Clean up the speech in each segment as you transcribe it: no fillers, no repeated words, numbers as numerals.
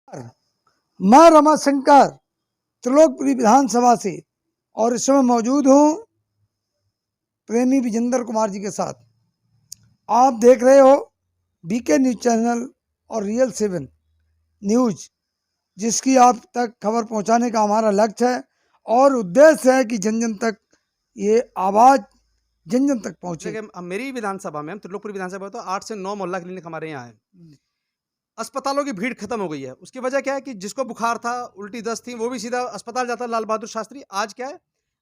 मैं रमाशंकर त्रिलोकपुरी विधानसभा से और इस समय मौजूद हूँ प्रेमी विजेंद्र कुमार जी के साथ। आप देख रहे हो बीके न्यूज चैनल और रियल 7 न्यूज, जिसकी आप तक खबर पहुंचाने का हमारा लक्ष्य है और उद्देश्य है कि जन जन तक ये आवाज़ जन जन तक पहुंचे। जैसे मेरी विधानसभा में, हम त्रिलोकपुरी विधानसभा में, तो 8 से 9 मोहल्ला क्लिनिक हमारे यहाँ है। अस्पतालों की भीड़ खत्म हो गई है। उसकी वजह क्या है कि जिसको बुखार था, उल्टी दस्त थी, वो भी सीधा अस्पताल जाता लाल बहादुर शास्त्री। आज क्या है,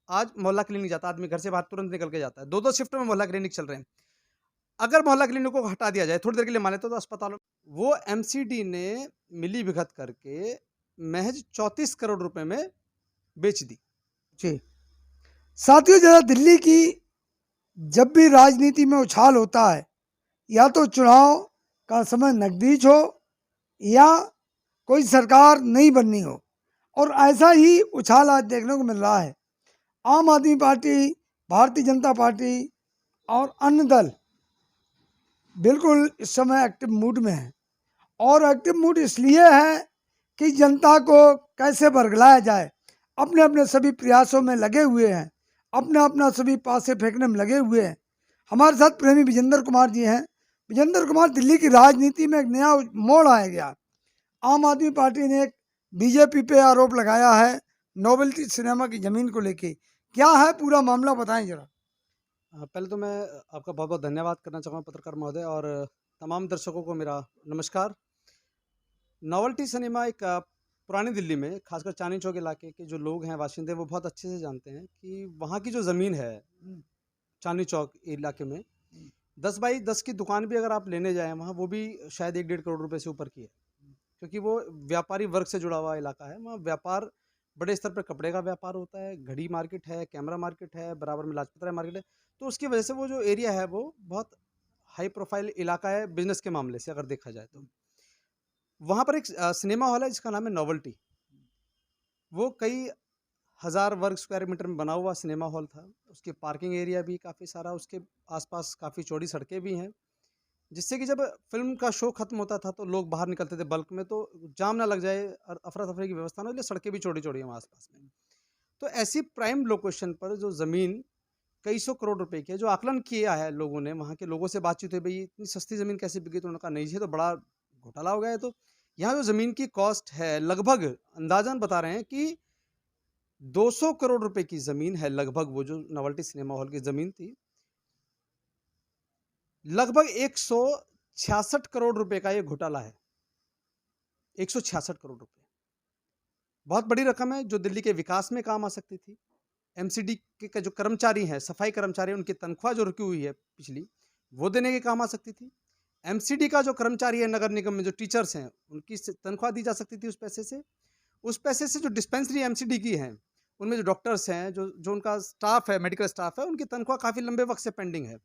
आज मोहल्ला क्लिनिक जाता, आदमी घर से बाहर तुरंत निकल के जाता है। 2-2 शिफ्ट में मोहल्ला क्लिनिक चल रहे हैं। अगर मोहल्ला क्लिनिक को हटा दिया जाए थोड़ी देर के लिए, मान लेते तो अस्पतालों, वो एमसीडी ने मिली भगत करके महज 34 करोड़ रुपए में बेच दी। जी साथियों, जरा दिल्ली की जब भी राजनीति में उछाल होता है, या तो चुनाव का समय नजदीक हो या कोई सरकार नहीं बननी हो, और ऐसा ही उछाल आज देखने को मिल रहा है। आम आदमी पार्टी, भारतीय जनता पार्टी और अन्य दल बिल्कुल इस समय एक्टिव मूड में है, और एक्टिव मूड इसलिए है कि जनता को कैसे बरगलाया जाए, अपने अपने सभी प्रयासों में लगे हुए हैं, अपना अपना सभी पासे फेंकने में लगे हुए हैं। हमारे साथ प्रेमी विजेंद्र कुमार जी हैं। विजेंद्र कुमार, दिल्ली की राजनीति में एक नया मोड़ आया गया। आम आदमी पार्टी ने एक बीजेपी पे आरोप लगाया है नोवेल्टी सिनेमा की जमीन को लेके। क्या है पूरा मामला, बताएं जरा। पहले तो मैं आपका बहुत बहुत धन्यवाद करना चाहूँगा पत्रकार महोदय, और तमाम दर्शकों को मेरा नमस्कार। नॉवेल्टी सिनेमा एक पुरानी दिल्ली में, खासकर चांदनी चौक इलाके के जो लोग हैं, बाशिंदे, वो बहुत अच्छे से जानते हैं कि वहाँ की जो ज़मीन है चांदनी चौक इलाके में, 10 बाई 10 की दुकान भी अगर आप लेने जाएं वहाँ, वो भी शायद 1-1.5 करोड़ रुपए से ऊपर की है, क्योंकि वो व्यापारी वर्ग से जुड़ा हुआ इलाका है। वहाँ व्यापार बड़े स्तर पर, कपड़े का व्यापार होता है, घड़ी मार्केट है, कैमरा मार्केट है, बराबर में लाजपत राय मार्केट है। तो उसकी वजह से वो जो एरिया है वो बहुत हाई प्रोफाइल इलाका है बिजनेस के मामले से अगर देखा जाए तो। वहाँ पर एक सिनेमा हॉल है जिसका नाम है नॉवेल्टी। वो कई हज़ार वर्ग स्क्वायर मीटर में बना हुआ सिनेमा हॉल था। उसके पार्किंग एरिया भी काफ़ी सारा, उसके आसपास काफ़ी चौड़ी सड़कें भी हैं, जिससे कि जब फ़िल्म का शो ख़त्म होता था तो लोग बाहर निकलते थे बल्क में, तो जाम ना लग जाए और अफरा-तफरी की व्यवस्था ना हो, इसलिए सड़कें भी चौड़ी-चौड़ी हैं वहाँ आस-पास में। तो ऐसी प्राइम लोकेशन पर जो ज़मीन कई सौ करोड़ रुपए की है, जो आकलन किया है लोगों ने, वहाँ के लोगों से बातचीत हुई, भई इतनी सस्ती ज़मीन कैसे बिकी? तो उन्होंने कहा नहीं जी, ये तो बड़ा घोटाला हो गया है। तो यहाँ जो ज़मीन की कॉस्ट है, लगभग अंदाज़न बता रहे हैं कि 200 करोड़ रुपए की ज़मीन है लगभग, वो जो नोवेल्टी सिनेमा हॉल की ज़मीन थी। लगभग 166 करोड़ रुपए का ये घोटाला है। 166 करोड़ रुपए। बहुत बड़ी रकम है जो दिल्ली के विकास में काम आ सकती थी। एमसीडी के जो कर्मचारी हैं, सफाई कर्मचारी, उनकी तनख्वाह जो रुकी हुई है पिछली, वो देने के काम आ सकती थी। एमसीडी का जो कर्मचारी है नगर निगम में, जो टीचर्स हैं, उनकी तनख्वाह दी जा सकती थी उस पैसे से। उस पैसे से जो डिस्पेंसरी एमसीडी की हैं, उनमें जो डॉक्टर्स हैं, जो जो उनका स्टाफ है, मेडिकल स्टाफ है, उनकी तनख्वाह काफ़ी लंबे वक्त से पेंडिंग है।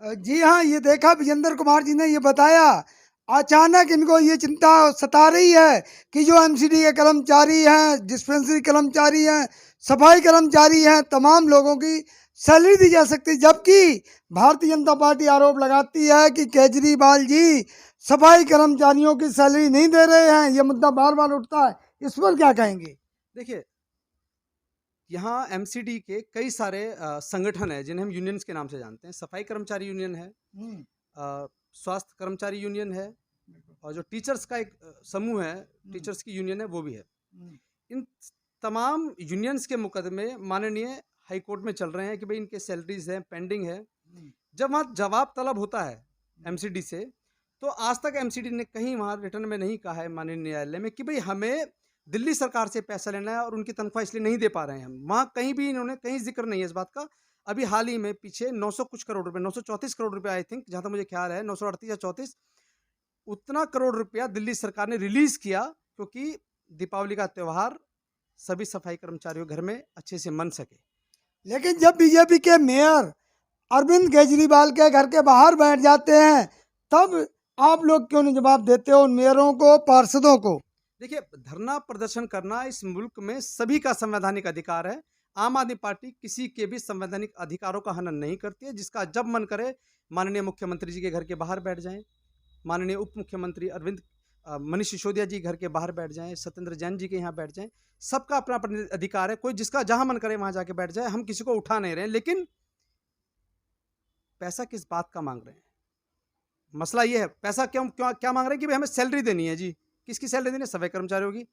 जी हाँ, ये देखा विजेंद्र कुमार जी ने ये बताया। अचानक इनको ये चिंता सता रही है कि जो एमसीडी के कर्मचारी हैं, डिस्पेंसरी कर्मचारी हैं, सफाई कर्मचारी हैं, तमाम लोगों की सैलरी दी जा सकती है, जबकि भारतीय जनता पार्टी आरोप लगाती है कि केजरीवाल जी सफाई कर्मचारियों की सैलरी नहीं दे रहे हैं। ये मुद्दा बार बार उठता है, इस पर क्या कहेंगे? देखिए, यहाँ एमसीडी के कई सारे संगठन हैं जिन्हें हम यूनियंस के नाम से जानते हैं। सफाई कर्मचारी यूनियन है, स्वास्थ्य कर्मचारी यूनियन है, और जो टीचर्स का एक समूह है, टीचर्स की यूनियन है, वो भी है। इन तमाम यूनियंस के मुकदमे माननीय हाई कोर्ट में चल रहे हैं कि भाई इनके सैलरीज हैं, पेंडिंग है। जब वहाँ जवाब तलब होता है एमसीडी से, तो आज तक एमसीडी ने कहीं वहाँ रिटर्न में नहीं कहा है माननीय न्यायालय में कि भाई हमें दिल्ली सरकार से पैसा लेना है और उनकी तनख्वाह इसलिए नहीं दे पा रहे हैं हम। वहाँ कहीं भी इन्होंने, कहीं जिक्र नहीं है इस बात का। अभी हाल ही में पीछे 900 कुछ करोड़ रुपए, 934 करोड़ रुपए आई थिंक, जहाँ तक मुझे ख्याल है 938 या 34, उतना करोड़ रुपया दिल्ली सरकार ने रिलीज किया, क्योंकि दीपावली का त्यौहार सभी सफाई कर्मचारियों घर में अच्छे से मन सके। लेकिन जब बीजेपी के मेयर अरविंद केजरीवाल के घर के बाहर बैठ जाते हैं, तब आप लोग क्यों नहीं जवाब देते हो उन मेयरों को, पार्षदों को? देखिए, धरना प्रदर्शन करना इस मुल्क में सभी का संवैधानिक अधिकार है। आम आदमी पार्टी किसी के भी संवैधानिक अधिकारों का हनन नहीं करती है। जिसका जब मन करे माननीय मुख्यमंत्री जी के घर के बाहर बैठ जाएं, माननीय उप मुख्यमंत्री मनीष सिसोदिया जी घर के बाहर बैठ जाएं, सत्येंद्र जैन जी के यहाँ बैठ जाएं, सबका अपना अपना अधिकार है, कोई जिसका जहां मन करे वहां जाके बैठ जाए, हम किसी को उठा नहीं रहे हैं। लेकिन पैसा किस बात का मांग रहे हैं? मसला ये है, पैसा क्यों क्यों क्या मांग रहे हैं कि भाई हमें सैलरी देनी है जी। किसकी सैलरी देनी है? सफाई कर्मचारियों की।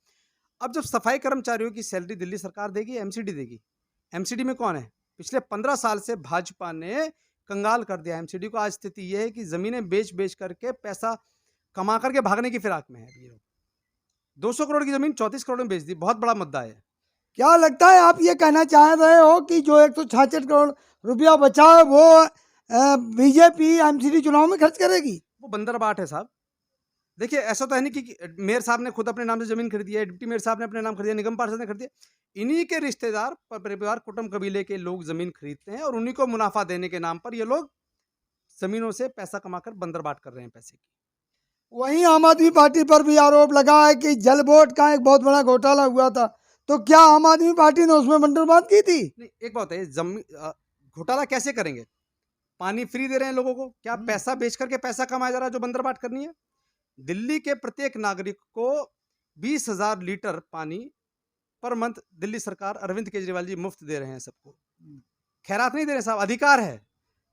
अब जब सफाई कर्मचारियों की सैलरी दिल्ली सरकार देगी, एमसीडी देगी। एमसीडी में कौन है? पिछले 15 साल से भाजपा ने कंगाल कर दिया एमसीडी को। आज स्थिति यह है कि जमीनें बेच बेच करके पैसा कमा करके भागने की फिराक में है ये लोग। 200 करोड़ की जमीन 34 करोड़ में बेच दी। बहुत बड़ा मुद्दा है। क्या लगता है आप ये कहना चाह रहे हो कि जो 166 करोड़ रुपया बचा है वो बीजेपी एमसीडी चुनाव में खर्च करेगी? वो बंदरबाट है साहब। देखिए, ऐसा तो है नहीं कि मेयर साहब ने खुद अपने नाम से जमीन खरीदी है, डिप्टी मेयर साहब ने अपने नाम खरीदी है, निगम पार्षद ने खरीदी है। इन्हीं के रिश्तेदार परिवार कुटुंब कबीले के लोग जमीन खरीदते हैं और उन्हीं को मुनाफा देने के नाम पर ये लोग जमीनों से पैसा कमाकर बंदरबाट कर रहे हैं पैसे की। वहीं आम आदमी पार्टी पर भी आरोप लगा है कि जल बोर्ड का एक बहुत बड़ा घोटाला हुआ था, तो क्या आम आदमी पार्टी ने उसमें बंदरबाट की थी? नहीं, एक बात है, घोटाला कैसे करेंगे? पानी फ्री दे रहे हैं लोगों को, क्या पैसा बेच करके पैसा कमाया जा रहा है जो बंदरबाट करनी है? दिल्ली के प्रत्येक नागरिक को 20,000 लीटर पानी पर मंथ दिल्ली सरकार अरविंद केजरीवाल जी मुफ्त दे रहे हैं सबको। खैरात नहीं दे रहे साहब, अधिकार है।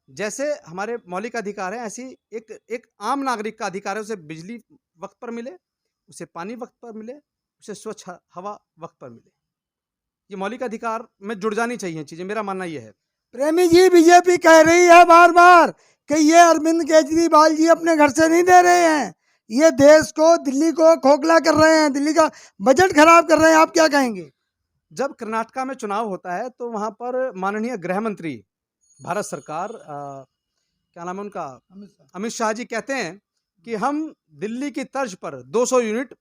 जैसे हमारे मौलिक अधिकार है, ऐसी एक आम नागरिक का अधिकार है, उसे बिजली वक्त पर मिले, उसे पानी वक्त पर मिले, उसे स्वच्छ हवा वक्त पर मिले। ये मौलिक अधिकार में जुड़ जानी चाहिए चीजें, मेरा मानना यह है। प्रेमी जी, बीजेपी कह रही है बार बार कि ये अरविंद केजरीवाल जी अपने घर से नहीं दे रहे हैं, ये देश को, दिल्ली को खोखला कर रहे हैं, दिल्ली का बजट खराब कर रहे हैं। आप क्या कहेंगे? जब कर्नाटका में चुनाव होता है तो वहां पर माननीय गृह मंत्री भारत सरकार क्या नाम है उनका, अमित शाह जी कहते हैं कि हम दिल्ली की तर्ज पर 200 यूनिट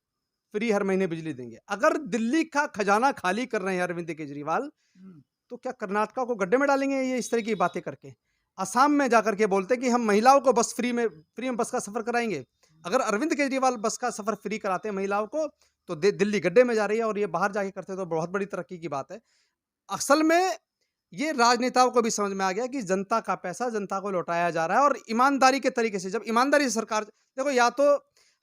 फ्री हर महीने बिजली देंगे। अगर दिल्ली का खजाना खाली कर रहे हैं अरविंद केजरीवाल, तो क्या कर्नाटका को गड्ढे में डालेंगे ये इस तरह की बातें करके? असम में जाकर के बोलते हैं कि हम महिलाओं को बस फ्री में बस का सफर कराएंगे। अगर अरविंद केजरीवाल बस का सफर फ्री कराते हैं महिलाओं को, तो दिल्ली गड्ढे में जा रही है, और ये बाहर जाके करते तो बहुत बड़ी तरक्की की बात है। असल में ये राजनेताओं को भी समझ में आ गया कि जनता का पैसा जनता को लौटाया जा रहा है, और ईमानदारी के तरीके से। जब ईमानदारी से सरकार, देखो, या तो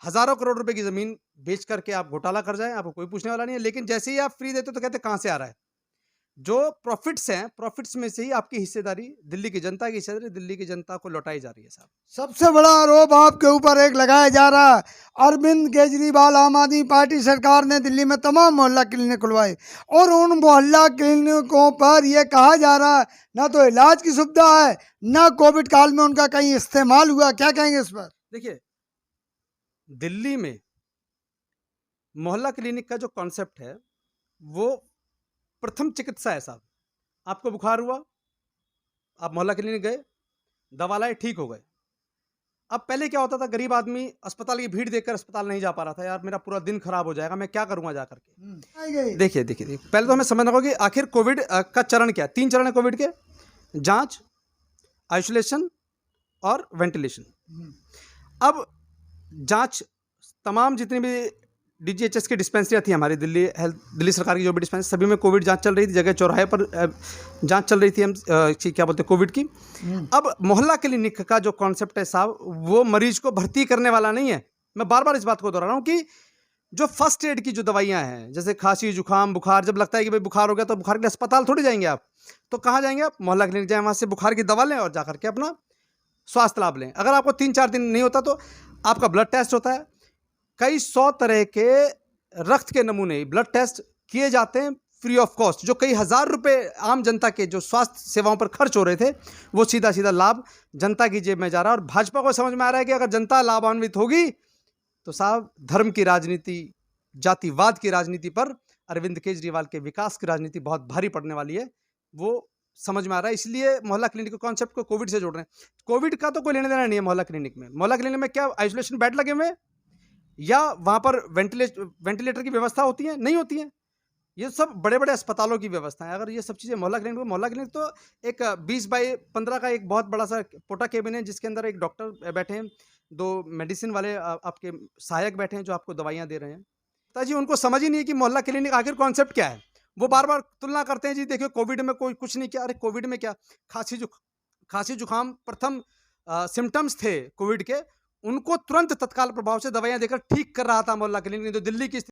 हजारों करोड़ रुपए की जमीन बेच करके आप घोटाला कर जाएं, आपको कोई पूछने वाला नहीं है, लेकिन जैसे ही आप फ्री देते तो कहते कहां से आ रहा है? जो प्रॉफिट्स हैं, प्रॉफिट्स में से ही आपकी हिस्सेदारी, दिल्ली की जनता की हिस्सेदारी दिल्ली की जनता को लौटाई जा रही है साहब। सबसे बड़ा आरोप आपके ऊपर एक लगाया जा रहा है, अरविंद केजरीवाल, आम आदमी पार्टी सरकार ने दिल्ली में तमाम मोहल्ला क्लिनिक खुलवाए, और उन मोहल्ला क्लिनिकों पर यह कहा जा रहा है ना तो इलाज की सुविधा है, ना कोविड काल में उनका कहीं इस्तेमाल हुआ। क्या कहेंगे इस पर? देखिए, दिल्ली में मोहल्ला क्लिनिक का जो कॉन्सेप्ट है वो प्रथम चिकित्सा है साहब। आपको बुखार हुआ, आप मोहल्ला क्लिनिक गए, दवा लाए, ठीक हो गए। अब पहले क्या होता था, गरीब आदमी अस्पताल की भीड़ देखकर अस्पताल नहीं जा पा रहा था, यार मेरा पूरा दिन खराब हो जाएगा, मैं क्या करूंगा जा करके। देखिए देखिए, पहले तो हमें समझना होगा कि आखिर कोविड का चरण क्या है। 3 चरण है कोविड के: जांच, आइसोलेशन और वेंटिलेशन। अब जांच, तमाम जितनी भी डीजीएचएस की डिस्पेंसरियाँ थी हमारी दिल्ली सरकार की जो भी डिस्पेंसरी, सभी में कोविड जांच चल रही थी। जगह चौराहे पर जांच चल रही थी, हम क्या बोलते हैं, कोविड की। अब मोहल्ला क्लिनिक का जो कॉन्सेप्ट है साहब, वो मरीज को भर्ती करने वाला नहीं है। मैं बार बार इस बात को दोहरा रहा हूँ कि जो फर्स्ट एड की जो दवाइयाँ हैं, जैसे खांसी, जुकाम, बुखार, जब लगता है कि भाई बुखार हो गया तो बुखार के लिए अस्पताल थोड़ी जाएंगे आप, तो कहाँ जाएंगे आप? मोहल्ला क्लिनिक जाएं, वहाँ से बुखार की दवा लें और जाकर के अपना स्वास्थ्य लाभ लें। अगर आपको 3-4 दिन नहीं होता तो आपका ब्लड टेस्ट होता है, कई 100 तरह के रक्त के नमूने ब्लड टेस्ट किए जाते हैं फ्री ऑफ कॉस्ट। जो कई हजार रुपए आम जनता के जो स्वास्थ्य सेवाओं पर खर्च हो रहे थे, वो सीधा सीधा लाभ जनता की जेब में जा रहा है। और भाजपा को समझ में आ रहा है कि अगर जनता लाभान्वित होगी तो साहब धर्म की राजनीति, जातिवाद की राजनीति पर अरविंद केजरीवाल के विकास की राजनीति बहुत भारी पड़ने वाली है। वो समझ में आ रहा है, इसलिए मोहल्ला क्लिनिक के कॉन्सेप्ट को कोविड से जोड़ रहे हैं। कोविड का तो कोई लेने देना नहीं है मोहल्ला क्लिनिक में। मोहल्ला क्लिनिक में क्या आइसोलेशन बेड लगे हुए हैं या वहाँ पर वेंटिलेटर की व्यवस्था होती है? नहीं होती है। ये सब बड़े बड़े अस्पतालों की व्यवस्था है। अगर ये सब चीज़ें मोहल्ला क्लिनिक तो एक 20x15 का एक बहुत बड़ा सा पोटा केबिन है, जिसके अंदर एक डॉक्टर बैठे हैं, 2 मेडिसिन वाले आपके सहायक बैठे हैं जो आपको दवाइयाँ दे रहे हैं। ताकि उनको समझ ही नहीं है कि मोहल्ला क्लिनिक आखिर कॉन्सेप्ट क्या है। वो बार बार तुलना करते हैं, जी देखिए कोविड में कोई कुछ नहीं किया। अरे कोविड में क्या, खांसी जुकाम प्रथम सिम्टम्स थे कोविड के, उनको तुरंत तत्काल प्रभाव से दवाइयाँ देकर ठीक कर रहा था मोहल्ला क्लिनिक। नहीं तो दिल्ली की